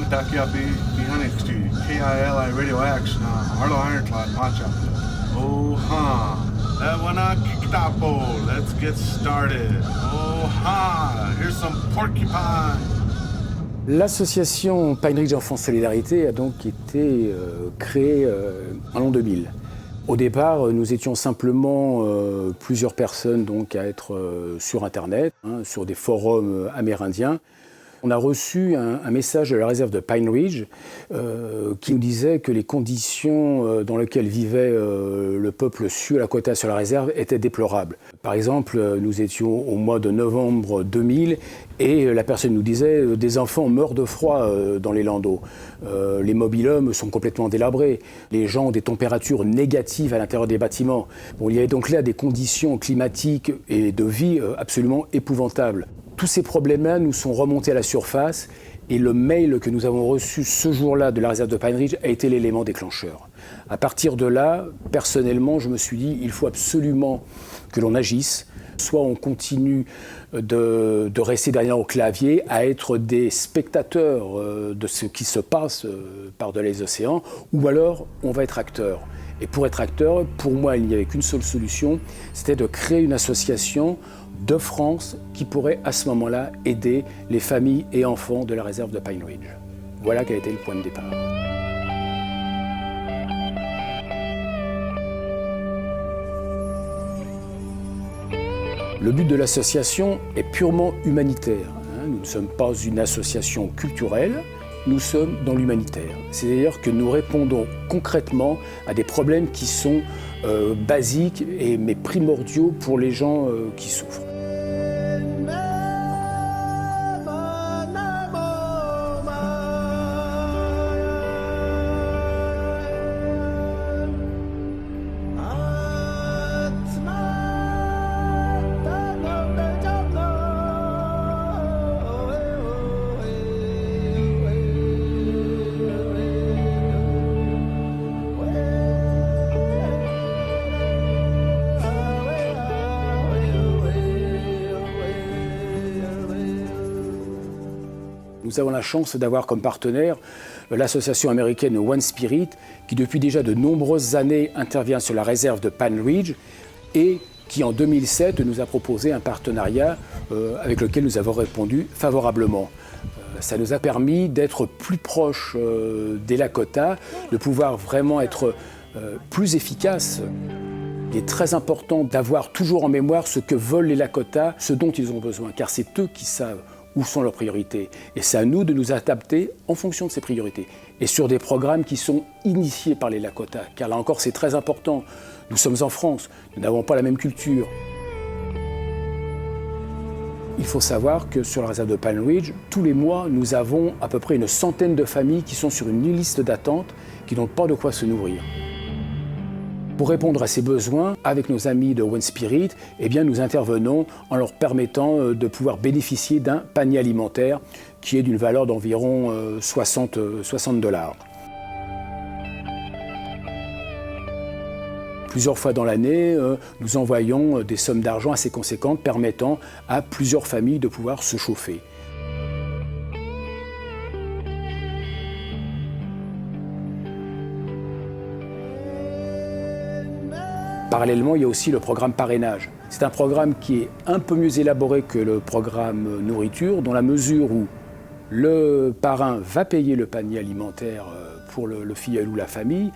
daqui a Bihanixti, KILI Radio X, Harlow Ironclad, Macha. Oh, ha. Ewana Kiktapo, let's get started. Oh, ha. Here's some porcupine. L'association Pine Ridge Enfants Solidarité a donc été créée en l'an 2000. Au départ, nous étions simplement plusieurs personnes donc, à être sur Internet, sur des forums amérindiens. On a reçu un message de la réserve de Pine Ridge qui nous disait que les conditions dans lesquelles vivait le peuple Sioux Lakota sur la réserve étaient déplorables. Par exemple, nous étions au mois de novembre 2000 et la personne nous disait « des enfants meurent de froid dans les landaux, les mobil-hommes sont complètement délabrés, les gens ont des températures négatives à l'intérieur des bâtiments ». Bon, il y avait donc là des conditions climatiques et de vie absolument épouvantables. Tous ces problèmes-là nous sont remontés à la surface et le mail que nous avons reçu ce jour-là de la réserve de Pine Ridge a été l'élément déclencheur. À partir de là, personnellement, je me suis dit il faut absolument que l'on agisse. Soit on continue de rester derrière au clavier, à être des spectateurs de ce qui se passe par-delà les océans, ou alors on va être acteur. Et pour être acteur, pour moi, il n'y avait qu'une seule solution, c'était de créer une association de France qui pourrait à ce moment-là aider les familles et enfants de la réserve de Pine Ridge. Voilà quel a été le point de départ. Le but de l'association est purement humanitaire. Nous ne sommes pas une association culturelle, nous sommes dans l'humanitaire. C'est-à-dire que nous répondons concrètement à des problèmes qui sont basiques mais primordiaux pour les gens qui souffrent. Nous avons la chance d'avoir comme partenaire l'association américaine One Spirit, qui depuis déjà de nombreuses années intervient sur la réserve de Pine Ridge et qui en 2007 nous a proposé un partenariat avec lequel nous avons répondu favorablement. Ça nous a permis d'être plus proches des Lakota, de pouvoir vraiment être plus efficaces. Il est très important d'avoir toujours en mémoire ce que veulent les Lakota, ce dont ils ont besoin, car c'est eux qui savent où sont leurs priorités. Et c'est à nous de nous adapter en fonction de ces priorités. Et sur des programmes qui sont initiés par les Lakota, car là encore c'est très important. Nous sommes en France, nous n'avons pas la même culture. Il faut savoir que sur la réserve de Pine Ridge, tous les mois, nous avons à peu près une centaine de familles qui sont sur une liste d'attente, qui n'ont pas de quoi se nourrir. Pour répondre à ces besoins, avec nos amis de One Spirit, eh bien, nous intervenons en leur permettant de pouvoir bénéficier d'un panier alimentaire qui est d'une valeur d'environ 60 $. Plusieurs fois dans l'année, nous envoyons des sommes d'argent assez conséquentes permettant à plusieurs familles de pouvoir se chauffer. Parallèlement, il y a aussi le programme parrainage. C'est un programme qui est un peu mieux élaboré que le programme nourriture, dans la mesure où le parrain va payer le panier alimentaire pour le filleul ou la famille,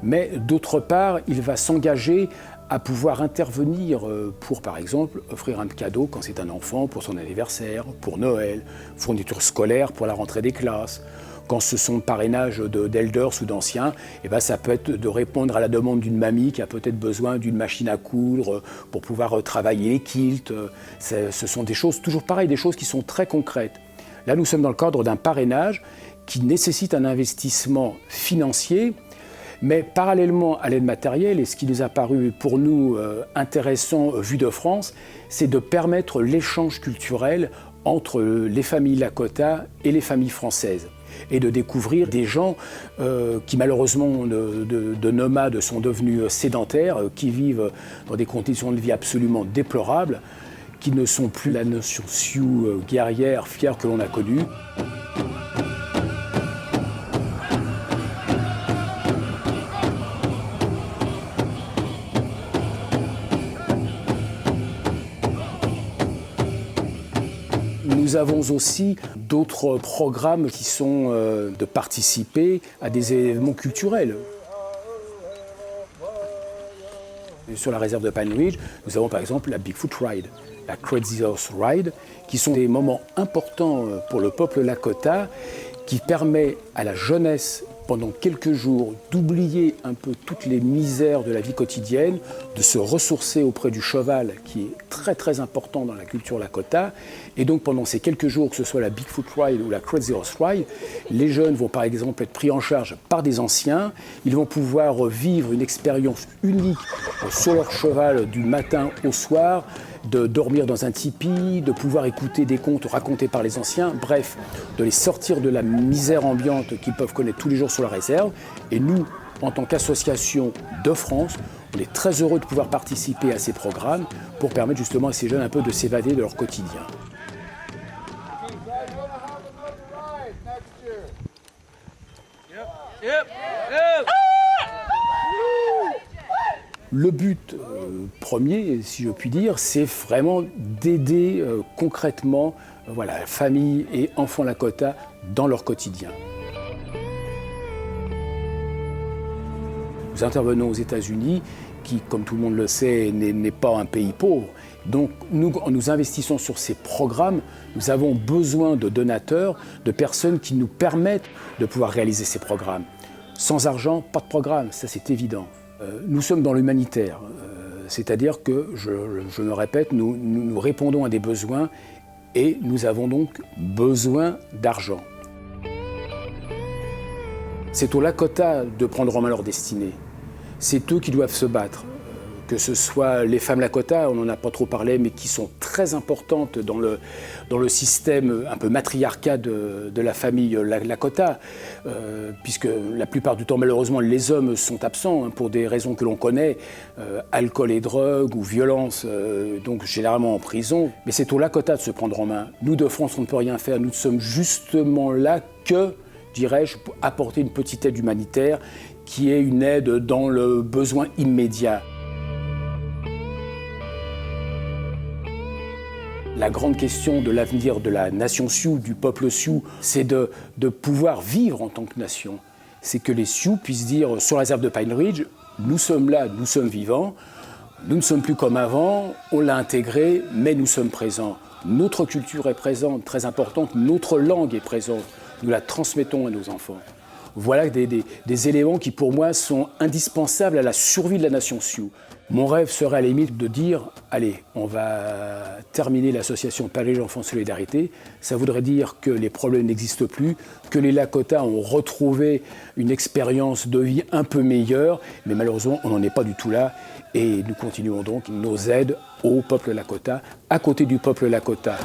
mais d'autre part, il va s'engager à pouvoir intervenir pour, par exemple, offrir un cadeau quand c'est un enfant, pour son anniversaire, pour Noël, fourniture scolaire pour la rentrée des classes. Quand ce sont parrainages d'elders ou d'anciens, eh ben ça peut être de répondre à la demande d'une mamie qui a peut-être besoin d'une machine à coudre pour pouvoir travailler les quilts. Ce sont des choses, toujours pareil, des choses qui sont très concrètes. Là, nous sommes dans le cadre d'un parrainage qui nécessite un investissement financier, mais parallèlement à l'aide matérielle, et ce qui nous a paru pour nous intéressant vu de France, c'est de permettre l'échange culturel entre les familles Lakota et les familles françaises, et de découvrir des gens qui malheureusement de nomades sont devenus sédentaires, qui vivent dans des conditions de vie absolument déplorables, qui ne sont plus la notion Sioux guerrière, fière que l'on a connue. nous avons aussi d'autres programmes qui sont de participer à des événements culturels. Sur la réserve de Pine Ridge, nous avons par exemple la Bigfoot Ride, la Crazy Horse Ride, qui sont des moments importants pour le peuple Lakota, qui permet à la jeunesse, pendant quelques jours, d'oublier un peu toutes les misères de la vie quotidienne, de se ressourcer auprès du cheval, qui est très très important dans la culture Lakota. Et donc pendant ces quelques jours, que ce soit la Bigfoot Ride ou la Crazy Horse Ride, les jeunes vont par exemple être pris en charge par des anciens. Ils vont pouvoir vivre une expérience unique sur leur cheval du matin au soir, de dormir dans un tipi, de pouvoir écouter des contes racontés par les anciens, bref, de les sortir de la misère ambiante qu'ils peuvent connaître tous les jours sur la réserve. Et nous, en tant qu'association de France, on est très heureux de pouvoir participer à ces programmes pour permettre justement à ces jeunes un peu de s'évader de leur quotidien. Le but premier, si je puis dire, c'est vraiment d'aider concrètement familles et enfants Lakota dans leur quotidien. Nous intervenons aux États-Unis, qui, comme tout le monde le sait, n'est pas un pays pauvre. Donc nous investissons sur ces programmes. Nous avons besoin de donateurs, de personnes qui nous permettent de pouvoir réaliser ces programmes. Sans argent, pas de programme, ça c'est évident. Nous sommes dans l'humanitaire, c'est-à-dire que, je me répète, nous répondons à des besoins et nous avons donc besoin d'argent. C'est aux Lakota de prendre en main leur destinée. C'est eux qui doivent se battre. Que ce soit les femmes Lakota, on n'en a pas trop parlé, mais qui sont très importantes dans le système un peu matriarcat de la famille Lakota, puisque la plupart du temps, malheureusement, les hommes sont absents pour des raisons que l'on connaît, alcool et drogue ou violence, donc généralement en prison. Mais c'est aux Lakota de se prendre en main. Nous, de France, on ne peut rien faire. Nous sommes justement là que, dirais-je, pour apporter une petite aide humanitaire qui est une aide dans le besoin immédiat. La grande question de l'avenir de la nation Sioux, du peuple Sioux, c'est de pouvoir vivre en tant que nation. C'est que les Sioux puissent dire sur la réserve de Pine Ridge, nous sommes là, nous sommes vivants, nous ne sommes plus comme avant, on l'a intégré, mais nous sommes présents. Notre culture est présente, très importante, notre langue est présente, nous la transmettons à nos enfants. Voilà des éléments qui pour moi sont indispensables à la survie de la nation Sioux. Mon rêve serait à la limite de dire, allez, on va terminer l'association Pine Ridge Enfants Solidarité. Ça voudrait dire que les problèmes n'existent plus, que les Lakota ont retrouvé une expérience de vie un peu meilleure, mais malheureusement, on n'en est pas du tout là. Et nous continuons donc nos aides au peuple Lakota, à côté du peuple Lakota.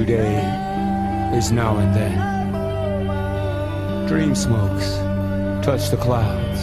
today is now and then. Dream smokes touch the clouds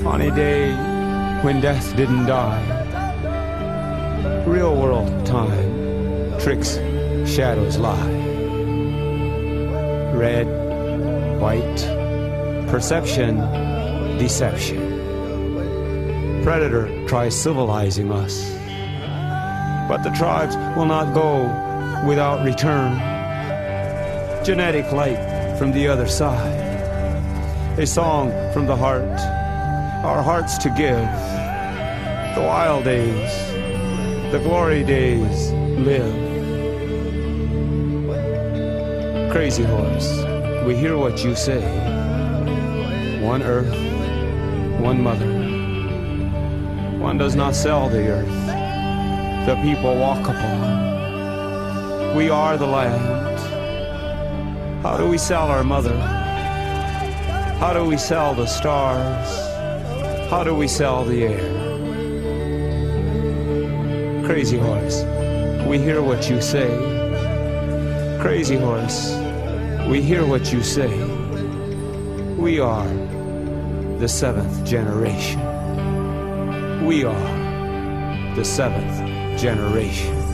on a day when death didn't die. Real world time tricks, shadows lie. Red, white, perception, deception. Predator tries civilizing us, but the tribes will not go without return. Genetic light from the other side, a song from the heart, our hearts to give. The wild days, the glory days live. Crazy horse, we hear what you say. One earth, one mother. One does not sell the earth the people walk upon. We are the land. How do we sell our mother? How do we sell the stars? How do we sell the air? Crazy horse, we hear what you say. Crazy horse, we hear what you say. We are the seventh generation. We are the seventh generation.